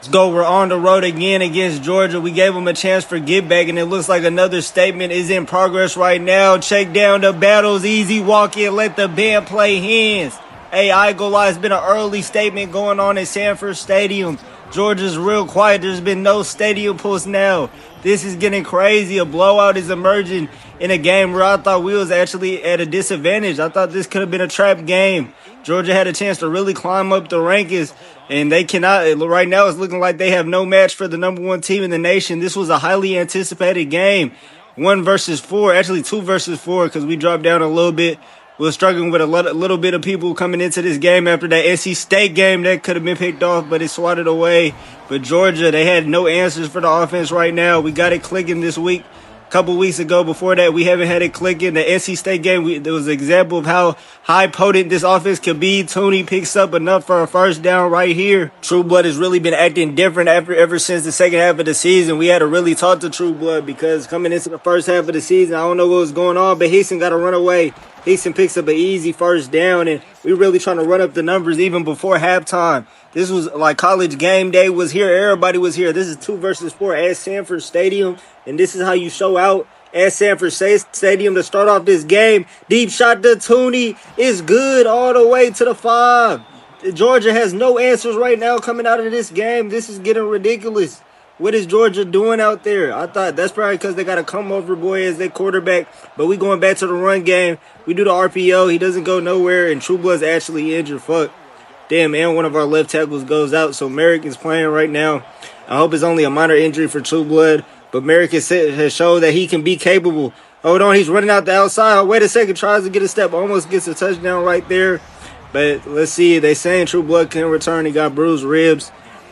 Let's go. We're on the road again against Georgia. We gave them a chance for get back, and it looks like another statement is in progress right now. Check down the battles. Easy walk in. Let the band play Hens. Hey, I ain't gonna lie. It's been an early statement going on at Sanford Stadium. Georgia's real quiet. There's been no stadium pulse now. This is getting crazy. A blowout is emerging in a game where I thought we was actually at a disadvantage. I thought this could have been a trap game. Georgia had a chance to really climb up the rankings, and they cannot. Right now, it's looking like they have no match for the number one team in the nation. This was a highly anticipated game. 1 versus 4, actually 2 versus 4, because we dropped down a little bit. We were struggling with a little bit of people coming into this game after that NC State game that could have been picked off, but it swatted away. But Georgia, they had no answers for the offense right now. We got it clicking this week. A couple weeks ago, before that, we haven't had it clicking. The NC State game, there was an example of how high potent this offense could be. Tooney picks up enough for a first down right here. True Blood has really been acting different ever since the second half of the season. We had to really talk to True Blood because coming into the first half of the season, I don't know what was going on, but Hickson got to run away. Hickson picks up an easy first down, and we really trying to run up the numbers even before halftime. This was like college game day was here. Everybody was here. This is 2 versus 4 at Sanford Stadium, and this is how you show out at Sanford Stadium to start off this game. Deep shot to Tooney is good all the way to the 5. Georgia has no answers right now coming out of this game. This is getting ridiculous. What is Georgia doing out there? I thought that's probably because they got a come-over boy as their quarterback. But we going back to the run game. We do the RPO. He doesn't go nowhere, and True Blood's actually injured. Fuck. Damn, and one of our left tackles goes out. So Merrick is playing right now. I hope it's only a minor injury for True Blood. But Merrick has shown that he can be capable. Hold on, he's running out the outside. Wait a second, tries to get a step. Almost gets a touchdown right there. But let's see. They saying True Blood can return. He got bruised ribs.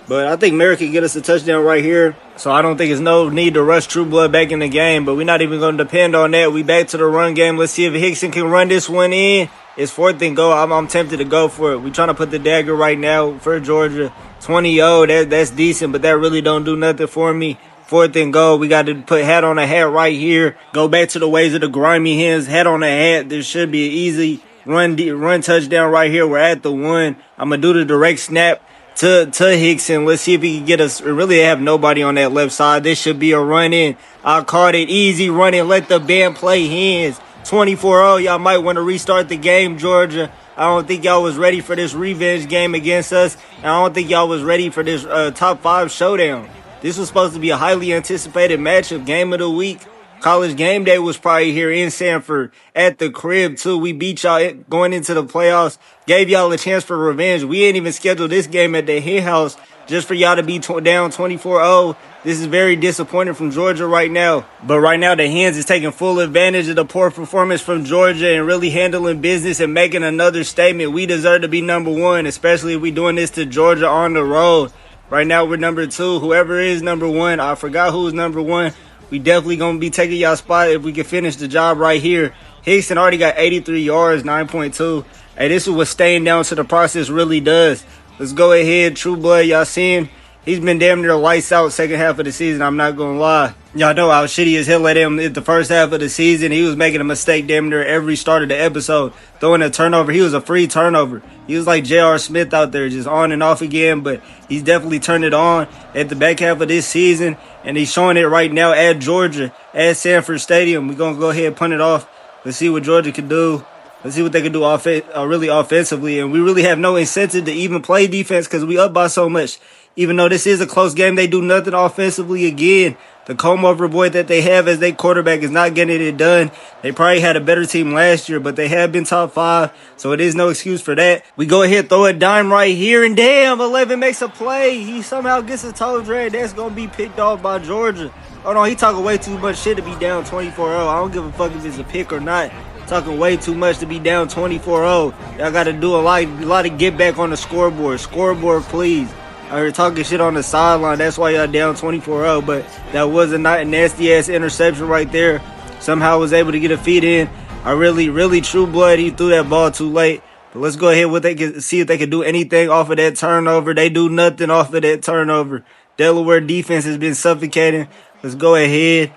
But I think Merrick can get us a touchdown right here. So I don't think there's no need to rush True Blood back in the game. But we're not even going to depend on that. We back to the run game. Let's see if Hickson can run this one in. It's 4th and goal. I'm tempted to go for it. We're trying to put the dagger right now for Georgia. 20-0. That's decent, but that really don't do nothing for me. 4th and goal. We got to put hat on a hat right here. Go back to the ways of the grimy Hens. Hat on a hat. There should be an easy run touchdown right here. We're at the 1. I'm going to do the direct snap to Hickson. Let's see if he can get us. Really, they have nobody on that left side. This should be a run in. I caught it. Easy run in. Let the band play Hens. 24-0. Y'all might want to restart the game, Georgia. I don't think y'all was ready for this revenge game against us. And I don't think y'all was ready for this top 5 showdown. This was supposed to be a highly anticipated matchup, game of the week. College game day was probably here in Sanford at the crib, too. We beat y'all going into the playoffs, gave y'all a chance for revenge. We ain't even scheduled this game at the Hen House just for y'all to be down 24-0. This is very disappointing from Georgia right now. But right now, the Hens is taking full advantage of the poor performance from Georgia and really handling business and making another statement. We deserve to be number 1, especially if we doing this to Georgia on the road. Right now, we're number 2. Whoever is number 1, I forgot who's number 1. We definitely going to be taking y'all spot if we can finish the job right here. Hickson already got 83 yards, 9.2. Hey, this is what staying down to the process really does. Let's go ahead. True Blood, y'all seen? He's been damn near lights out second half of the season, I'm not going to lie. Y'all know how shitty as hell at him at the first half of the season. He was making a mistake damn near every start of the episode. Throwing a turnover. He was a free turnover. He was like J.R. Smith out there, just on and off again. But he's definitely turned it on at the back half of this season. And he's showing it right now at Georgia, at Sanford Stadium. We're going to go ahead and punt it off. Let's see what Georgia can do. Let's see what they can do really offensively. And we really have no incentive to even play defense because we up by so much. Even though this is a close game, they do nothing offensively again. The come-over boy that they have as their quarterback is not getting it done. They probably had a better team last year, but they have been top 5, so it is no excuse for that. We go ahead, throw a dime right here, and damn, 11 makes a play. He somehow gets a toe drag. That's going to be picked off by Georgia. Hold on, he talking way too much shit to be down 24-0. I don't give a fuck if it's a pick or not. Talking way too much to be down 24-0. Y'all got to do a lot of get back on the scoreboard. Scoreboard, please. I heard talking shit on the sideline. That's why y'all down 24-0. But that was a nasty-ass interception right there. Somehow was able to get a feed in. I really True Blood. He threw that ball too late. But let's go ahead see if they can do anything off of that turnover. They do nothing off of that turnover. Delaware defense has been suffocating. Let's go ahead.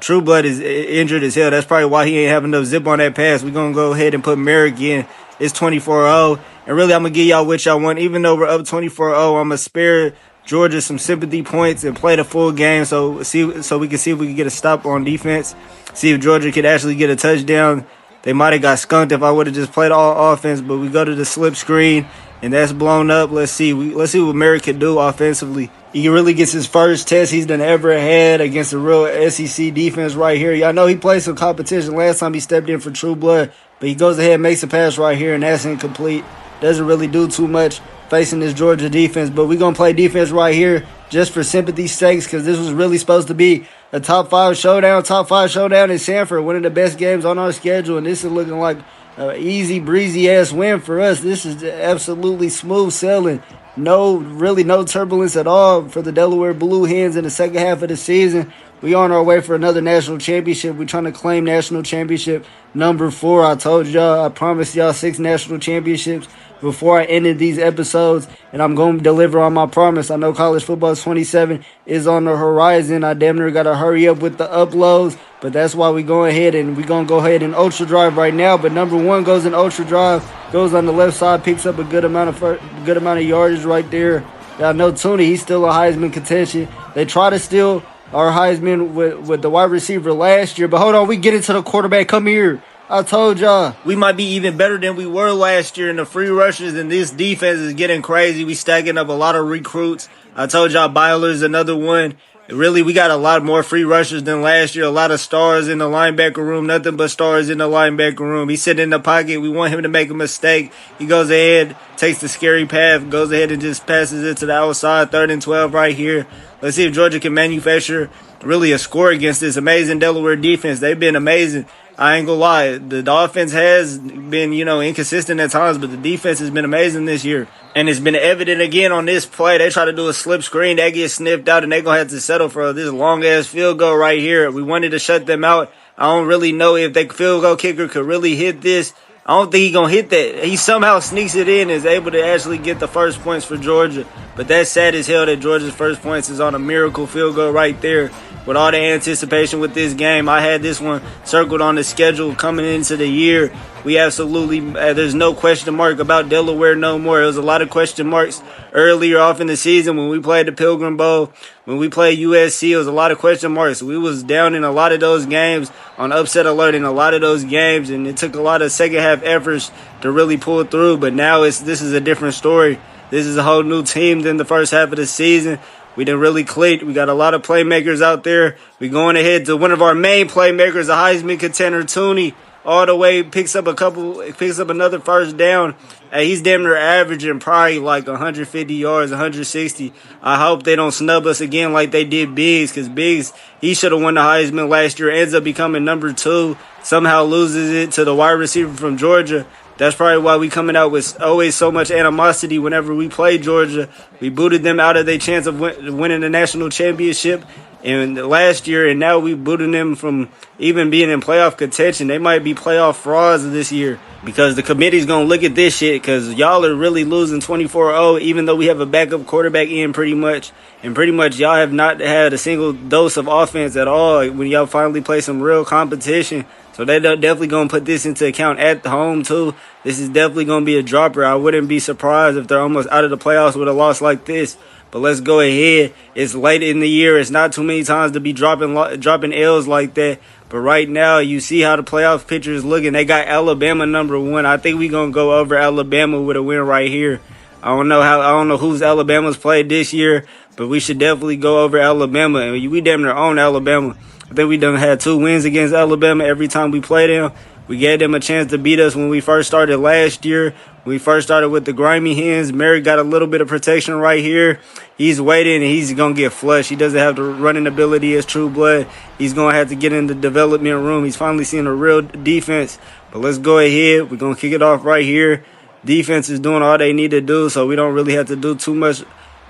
True Blood is injured as hell. That's probably why he ain't having enough zip on that pass. We're going to go ahead and put Merrick in. It's 24-0. And really, I'm going to give y'all what y'all want. Even though we're up 24-0, I'm going to spare Georgia some sympathy points and play the full game so we can see if we can get a stop on defense. See if Georgia could actually get a touchdown. They might have got skunked if I would have just played all offense, but we go to the slip screen and that's blown up. Let's see what Merritt could do offensively. He really gets his first test he's done ever had against a real SEC defense right here. Y'all know he played some competition last time he stepped in for True Blood, but he goes ahead and makes a pass right here, and that's incomplete. Doesn't really do too much facing this Georgia defense, but we're going to play defense right here just for sympathy's sakes because this was really supposed to be a top five showdown in Sanford, one of the best games on our schedule, and this is looking like an easy, breezy-ass win for us. This is absolutely smooth sailing. No turbulence at all for the Delaware Blue Hens in the second half of the season. We on our way for another national championship. We're trying to claim national championship number 4. I told y'all, I promised y'all 6 national championships before I ended these episodes, and I'm going to deliver on my promise. I know college football 27 is on the horizon. I damn near got to hurry up with the uploads, but that's why we're going to go ahead and ultra drive right now. But number 1 goes in ultra drive, goes on the left side, picks up a good amount of yardage right there. Y'all know Tooney, he's still a Heisman contention. They try to steal our Heisman with the wide receiver last year, but hold on, we get into the quarterback. Come here. I told y'all, we might be even better than we were last year in the free rushes, and this defense is getting crazy. We stacking up a lot of recruits. I told y'all Byler's another one. Really, we got a lot more free rushers than last year. A lot of stars in the linebacker room. Nothing but stars in the linebacker room. He's sitting in the pocket. We want him to make a mistake. He goes ahead, takes the scary path, goes ahead and just passes it to the outside. 3rd and 12 right here. Let's see if Georgia can manufacture really a score against this amazing Delaware defense. They've been amazing. I ain't gonna lie. The offense has been, inconsistent at times, but the defense has been amazing this year. And it's been evident again on this play. They try to do a slip screen. They get sniffed out, and they're going to have to settle for this long-ass field goal right here. We wanted to shut them out. I don't really know if the field goal kicker could really hit this. I don't think he's going to hit that. He somehow sneaks it in and is able to actually get the first points for Georgia. But that's sad as hell that Georgia's first points is on a miracle field goal right there. With all the anticipation with this game, I had this one circled on the schedule coming into the year. We absolutely, there's no question mark about Delaware no more. There was a lot of question marks earlier off in the season when we played the Pilgrim Bowl. When we played USC, it was a lot of question marks. We was down in a lot of those games on upset alert in a lot of those games, and it took a lot of second half efforts to really pull through. But now this is a different story. This is a whole new team than the first half of the season. We didn't really click. We got a lot of playmakers out there. We going ahead to one of our main playmakers, a Heisman contender, Tooney, all the way picks up another first down. Hey, he's damn near averaging probably like 150 yards, 160. I hope they don't snub us again like they did Biggs, because Biggs, he should have won the Heisman last year, ends up becoming number 2, somehow loses it to the wide receiver from Georgia. That's probably why we coming out with always so much animosity whenever we play Georgia. We booted them out of their chance of winning the national championship last year, and now we booting them from even being in playoff contention. They might be playoff frauds this year because the committee's going to look at this shit because y'all are really losing 24-0 even though we have a backup quarterback in pretty much. And pretty much y'all have not had a single dose of offense at all when y'all finally play some real competition. So they're definitely going to put this into account at home, too. This is definitely going to be a dropper. I wouldn't be surprised if they're almost out of the playoffs with a loss like this. But let's go ahead. It's late in the year. It's not too many times to be dropping L's like that. But right now, you see how the playoff picture is looking. They got Alabama number 1. I think we're going to go over Alabama with a win right here. I don't know who's Alabama's played this year, but we should definitely go over Alabama. And we damn near own Alabama. I think we done had 2 wins against Alabama every time we played them. We gave them a chance to beat us when we first started last year. We first started with the grimy Hens. Merritt got a little bit of protection right here. He's waiting, and he's going to get flushed. He doesn't have the running ability as True Blood. He's going to have to get in the development room. He's finally seeing a real defense. But let's go ahead. We're going to kick it off right here. Defense is doing all they need to do, so we don't really have to do too much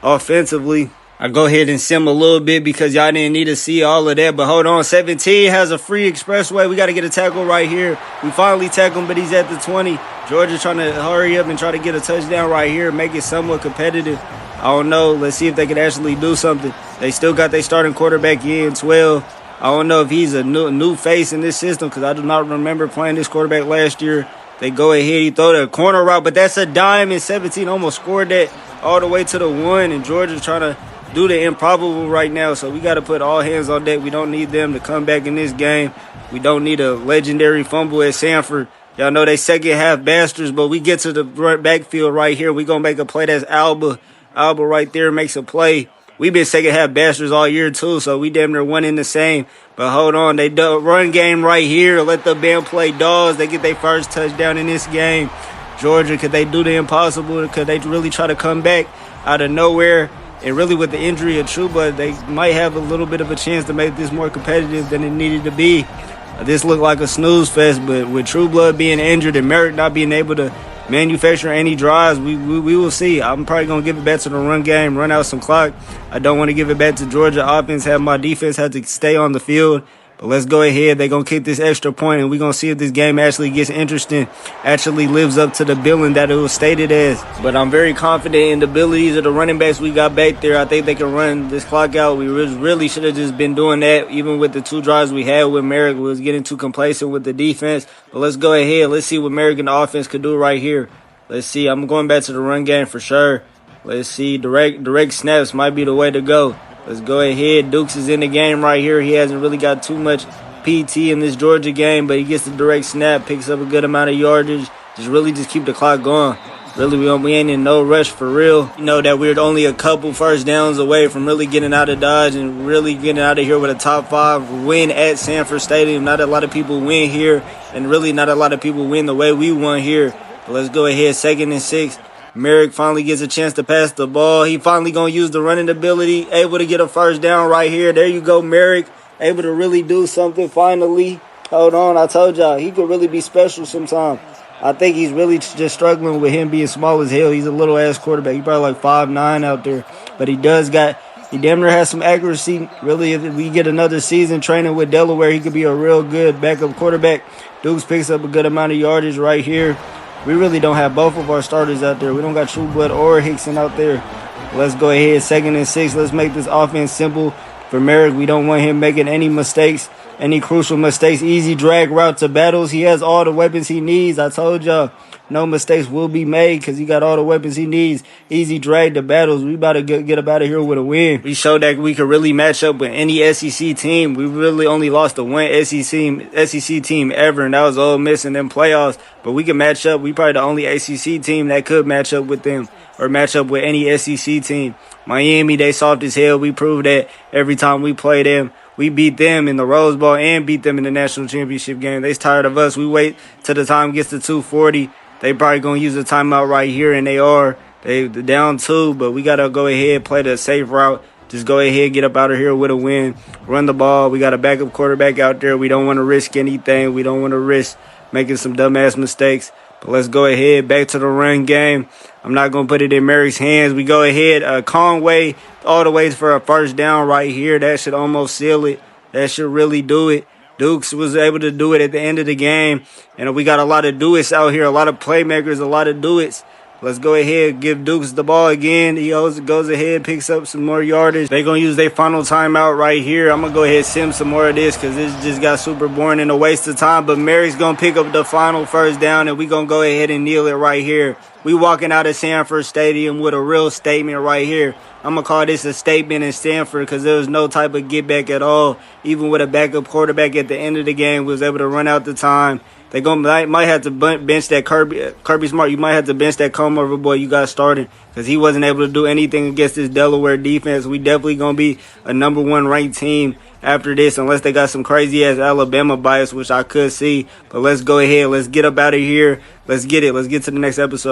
offensively. I go ahead and sim a little bit because y'all didn't need to see all of that. But hold on, 17 has a free expressway. We got to get a tackle right here. We finally tackle him, but he's at the 20. Georgia trying to hurry up and try to get a touchdown right here, make it somewhat competitive. I don't know. Let's see if they can actually do something. They still got their starting quarterback in, 12. I don't know if he's a new face in this system because I do not remember playing this quarterback last year. They go ahead, he throw the corner route, but that's a dime, and 17 almost scored that all the way to the 1, and Georgia trying to do the improbable right now. So we got to put all hands on deck. We don't need them to come back in this game. We don't need a legendary fumble at Sanford. Y'all know they second half bastards, but we get to the backfield right here. We going to make a play. That's Alba. Alba right there makes a play. We've been second half bastards all year too, so we damn near one in the same. But hold on, they do run game right here. Let the band play dogs. They get their first touchdown in this game. Georgia, could they do the impossible? Could they really try to come back out of nowhere? And really with the injury of Truba, they might have a little bit of a chance to make this more competitive than it needed to be. This looked like a snooze fest, but with True Blood being injured and Merrick not being able to manufacture any drives, we will see. I'm probably going to give it back to the run game, run out some clock. I don't want to give it back to Georgia offense, have my defense have to stay on the field. But let's go ahead. They're going to kick this extra point, and we're going to see if this game actually gets interesting, actually lives up to the billing that it was stated as. But I'm very confident in the abilities of the running backs we got back there. I think they can run this clock out. We really should have just been doing that, even with the 2 drives we had with Merrick. We was getting too complacent with the defense. But let's go ahead. Let's see what Merrick and the offense could do right here. Let's see. I'm going back to the run game for sure. Let's see. Direct snaps might be the way to go. Let's go ahead. Dukes is in the game right here. He hasn't really got too much PT in this Georgia game, but he gets the direct snap, picks up a good amount of yardage. Just keep the clock going. Really, we ain't in no rush for real. You know that we're only a couple first downs away from really getting out of Dodge and really getting out of here with a top 5 win at Sanford Stadium. Not a lot of people win here, and really not a lot of people win the way we won here. But let's go ahead. 2nd and 6. Merrick finally gets a chance to pass the ball. He finally going to use the running ability, able to get a first down right here. There you go, Merrick, able to really do something finally. Hold on, I told y'all, he could really be special sometime. I think he's really just struggling with him being small as hell. He's a little-ass quarterback. He's probably like 5'9" out there. But he damn near has some accuracy. Really, if we get another season training with Delaware, he could be a real good backup quarterback. Dukes picks up a good amount of yardage right here. We really don't have both of our starters out there. We don't got Trueblood or Hickson out there. Let's go ahead. 2nd and 6. Let's make this offense simple for Merrick. We don't want him making any mistakes, any crucial mistakes. Easy drag route to battles. He has all the weapons he needs. I told y'all, no mistakes will be made because he got all the weapons he needs. Easy drag to battles. We about to get up out of here with a win. We showed that we could really match up with any SEC team. We really only lost to one SEC team ever, and that was Ole Miss in them playoffs. But we can match up. We probably the only ACC team that could match up with them or match up with any SEC team. Miami, they soft as hell. We proved that every time we play them. We beat them in the Rose Bowl and beat them in the national championship game. They's tired of us. We wait till the time gets to 2:40. They probably going to use a timeout right here, and they are. They're down 2, but we got to go ahead, play the safe route. Just go ahead, get up out of here with a win. Run the ball. We got a backup quarterback out there. We don't want to risk anything. We don't want to risk making some dumbass mistakes. But let's go ahead, back to the run game. I'm not going to put it in Merrick's hands. We go ahead, Conway all the way for a first down right here. That should almost seal it. That should really do it. Dukes was able to do it at the end of the game. And we got a lot of do-its out here, a lot of playmakers, a lot of do-its. Let's go ahead, give Dukes the ball again. He goes ahead, picks up some more yardage. They're going to use their final timeout right here. I'm going to go ahead and sim some more of this because this just got super boring and a waste of time. But Merrick's going to pick up the final first down, and we're going to go ahead and kneel it right here. We walking out of Sanford Stadium with a real statement right here. I'm going to call this a statement in Sanford because there was no type of get back at all. Even with a backup quarterback at the end of the game, was able to run out the time. They might have to bench that Kirby Smart. You might have to bench that Comover boy you got started because he wasn't able to do anything against this Delaware defense. We definitely going to be a number 1 ranked team after this unless they got some crazy-ass Alabama bias, which I could see. But let's go ahead. Let's get up out of here. Let's get it. Let's get to the next episode.